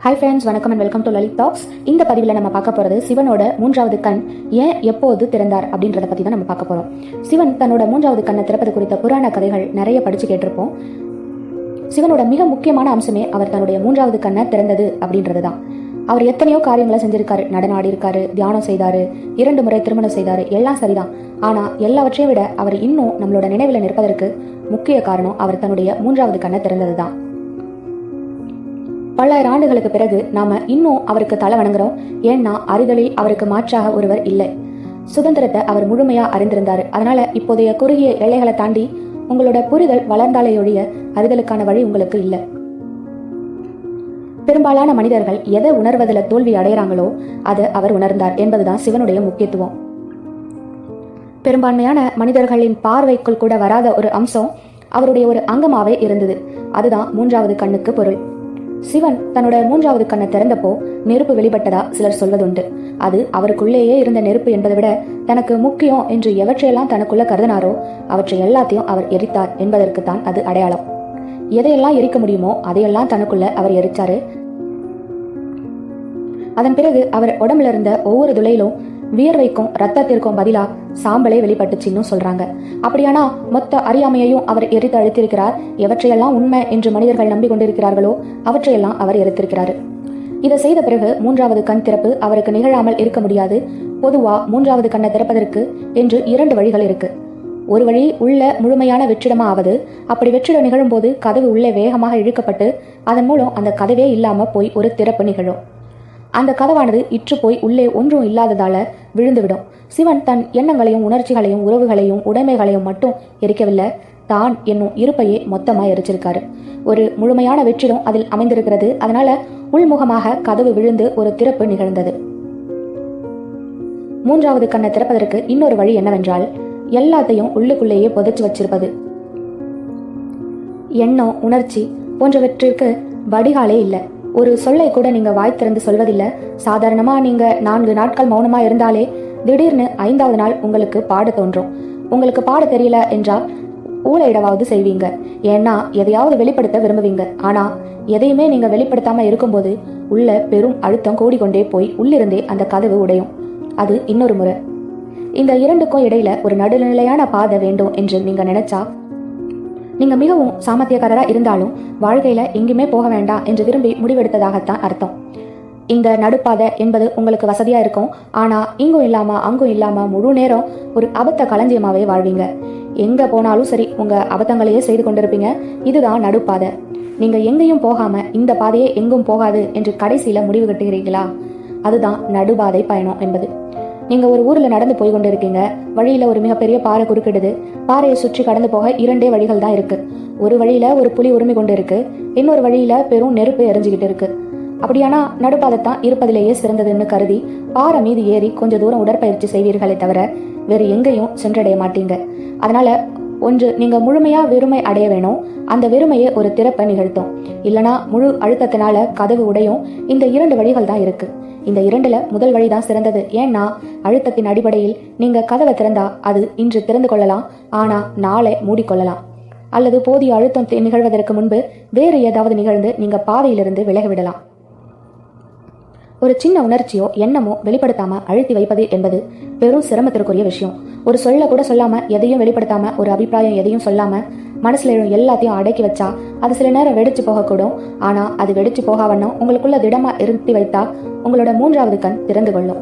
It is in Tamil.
ஹாய் ஃப்ரெண்ட்ஸ், வணக்கம் and welcome to Lalit talks. இந்த பதிவில் நம்ம பார்க்க போகிறது சிவனோட மூன்றாவது கண் ஏன் எப்போது திறந்தார் அப்படின்றத பற்றி தான் நம்ம பார்க்க போகிறோம். சிவன் தன்னோட மூன்றாவது கண்ணை திறப்பது குறித்த புராண கதைகள் நிறைய படித்து கேட்டிருப்போம். சிவனோட மிக முக்கியமான அம்சமே அவர் தன்னுடைய மூன்றாவது கண்ணை திறந்தது அப்படின்றது தான். அவர் எத்தனையோ காரியங்களை செஞ்சிருக்காரு. நடனம் ஆடி இருக்காரு, தியானம் செய்தாரு, 2 முறை திருமணம் செய்தாரு, எல்லாம் சரிதான். ஆனால் எல்லாவற்றையும் விட அவர் இன்னும் நம்மளோட நினைவில் நிற்பதற்கு முக்கிய காரணம் அவர் தன்னுடைய மூன்றாவது கண்ணை திறந்தது தான். பல்லாயிரம் ஆண்டுகளுக்கு பிறகு நாம இன்னும் அவருக்கு தலை வணங்குறோம். ஏன்னா அறிதலில் அவருக்கு மாற்றாக ஒருவர் இல்லை. சுதந்திரத்தை அவர் முழுமையா அறிந்திருந்தாரு. அதனால இப்போதைய குறுகிய எல்லைகளை தாண்டி உங்களோட புரிதல் வளர்ந்தாலேயொழிய அறிதலுக்கான வழி உங்களுக்கு இல்லை. பெரும்பாலான மனிதர்கள் எதை உணர்வதில் தோல்வி அடைகிறாங்களோ அதை அவர் உணர்ந்தார் என்பதுதான் சிவனுடைய முக்கியத்துவம். பெரும்பான்மையான மனிதர்களின் பார்வைக்குள் கூட வராத ஒரு அம்சம் அவருடைய ஒரு அங்கமாவே இருந்தது. அதுதான் மூன்றாவது கண்ணுக்கு பொருள். சிவன் தன்னோட மூன்றாவது கண்ணை திறந்தப்போ நெருப்பு வெளிப்பட்டதா சிலர் சொல்வதுண்டு. அது அவருக்குள்ளேயே இருந்த நெருப்பு என்பதை விட தனக்கு முக்கியம் என்று எவற்றையெல்லாம் தனக்குள்ள கருதினாரோ அவற்றை எல்லாத்தையும் அவர் எரித்தார் என்பதற்குத்தான் அது அடையாளம். எதையெல்லாம் எரிக்க முடியுமோ அதையெல்லாம் தனக்குள்ள அவர் எரிச்சாரு. அதன் பிறகு அவர் உடம்புல இருந்த ஒவ்வொரு துளையிலும் வியர்வைக்கும் ரத்தத்திற்கும் பதிலா சாம்பலே வெளிப்பட்டுச்சின்னு சொல்றாங்க. அப்படியானா மொத்த அறியாமையையும் அவர் எரித்து அழித்திருக்கிறார். எவற்றையெல்லாம் உண்மை என்று மனிதர்கள் நம்பிக்கொண்டிருக்கிறார்களோ அவற்றையெல்லாம் அவர் எரித்திருக்கிறார். இதை செய்த பிறகு மூன்றாவது கண் திறப்பு அவருக்கு நிகழாமல் இருக்க முடியாது. பொதுவா மூன்றாவது கண்ணை திறப்பதற்கு என்று 2 வழிகள் இருக்கு. ஒரு வழி உள்ள முழுமையான வெற்றிடமா ஆவது. அப்படி வெற்றிடம் நிகழும் போது கதவு உள்ளே வேகமாக இழுக்கப்பட்டு அதன் மூலம் அந்த கதவே இல்லாம போய் ஒரு திறப்பு நிகழும். அந்த கதவானது இற்று போய் உள்ளே ஒன்றும் இல்லாததால விழுந்துவிடும். சிவன் தன் எண்ணங்களையும் உணர்ச்சிகளையும் உறவுகளையும் உடைமைகளையும் மட்டும் எரிக்கவில்லை, தான் என்னும் இருப்பையே மொத்தமா எரிச்சிருக்காரு. ஒரு முழுமையான வெற்றிடம் அதில் அமைந்திருக்கிறது. அதனால உள்முகமாக கதவு விழுந்து ஒரு திறப்பு நிகழ்ந்தது. மூன்றாவது கண்ணை திறப்பதற்கு இன்னொரு வழி என்னவென்றால் எல்லாத்தையும் உள்ளுக்குள்ளேயே புதைச்சு வச்சிருப்பது. எண்ணம், உணர்ச்சி போன்றவற்றிற்கு வடிகாலே இல்லை. ஒரு சொல்லை கூட நீங்க வாய் திறந்து சொல்வதில்லை. சாதாரணமா நீங்க 4 நாட்கள் மௌனமா இருந்தாலே திடீர்னு 5வது நாள் உங்களுக்கு பாட தோன்றும். உங்களுக்கு பாட தெரியல என்றால் ஊழையிடவாவது செய்வீங்க. ஏன்னா எதையாவது வெளிப்படுத்த விரும்புவீங்க. ஆனா எதையுமே நீங்க வெளிப்படுத்தாம இருக்கும்போது உள்ள பெரும் அழுத்தம் கூடிக்கொண்டே போய் உள்ளிருந்தே அந்த கதவு உடையும். அது இன்னொரு முறை. இந்த 2க்கும் இடையில ஒரு நடுநிலையான பாதை வேண்டும் என்று நீங்க நினைச்சா நீங்க மிகவும் சாமர்த்தியக்காரரா இருந்தாலும் வாழ்க்கையில எங்குமே போக வேண்டாம் என்று விரும்பி முடிவெடுத்ததாகத்தான் அர்த்தம். இந்த நடுப்பாதை என்பது உங்களுக்கு வசதியா இருக்கும். ஆனா இங்கும் இல்லாம அங்கும் இல்லாம முழு நேரம் ஒரு அபத்த களஞ்சியமாவே வாழ்வீங்க. எங்க போனாலும் சரி உங்க அபத்தங்களையே செய்து கொண்டிருப்பீங்க. இதுதான் நடுப்பாதை. நீங்க எங்கேயும் போகாம இந்த பாதையே எங்கும் போகாது என்று கடைசியில முடிவு கட்டுகிறீர்களா? அதுதான் நடுபாதை பயணம் என்பது. நீங்க ஒரு ஊர்ல நடந்து போய் கொண்டு இருக்கீங்க. வழியில ஒரு மிகப்பெரிய பாறை குறுக்கிடுது. பாறையை சுற்றி கடந்து போக 2 வழிகள் தான் இருக்கு. ஒரு வழியில ஒரு புலி உரிமை கொண்டு இருக்கு, இன்னொரு வழியில பெரும் நெருப்பு எரிஞ்சுக்கிட்டு இருக்கு. அப்படியானா நடுப்பாதைத்தான் இருப்பதிலேயே சிறந்ததுன்னு கருதி பாறை மீது ஏறி கொஞ்ச தூரம் உடற்பயிற்சி செய்வீர்களே தவிர வேறு எங்கேயும் சென்றடைய மாட்டீங்க. அதனால ஒன்று, நீங்க முழுமையா வெறுமை அடைய வேணும். அந்த வெறுமையே ஒரு திறப்பை நிகழ்த்தும். இல்லனா முழு அழுத்தத்தினால கதவு உடையும். இந்த 2 வழிகள் தான் இருக்கு. இந்த 2ல முதல் வழிதான் சிறந்தது. ஏன்னா அழுத்தத்தின் அடிப்படையில் நீங்க கதவை திறந்தா அது இன்று திறந்து கொள்ளலாம், ஆனா நாளை மூடிக்கொள்ளலாம். அல்லது போதிய அழுத்தம் நிகழ்வதற்கு முன்பு வேறு ஏதாவது நிகழ்ந்து நீங்க பாதையிலிருந்து விலகிவிடலாம். ஒரு சின்ன உணர்ச்சியோ எண்ணமோ வெளிப்படுத்தாம அழுத்தி வைப்பது என்பது பெரும் சிரமத்திற்குரிய விஷயம். ஒரு சொல்ல கூட சொல்லாம எதையும் வெளிப்படுத்தாம ஒரு அபிப்பிராயம் எதையும் சொல்லாம மனசுல எழும் எல்லாத்தையும் அடக்கி வச்சா அது சில நேரம் வெடிச்சு போகக்கூடும். ஆனா அது வெடிச்சு போகாவண்ணம் உங்களுக்குள்ள திடமா இருத்தி வைத்தா உங்களோட மூன்றாவது கண் திறந்து கொள்ளும்.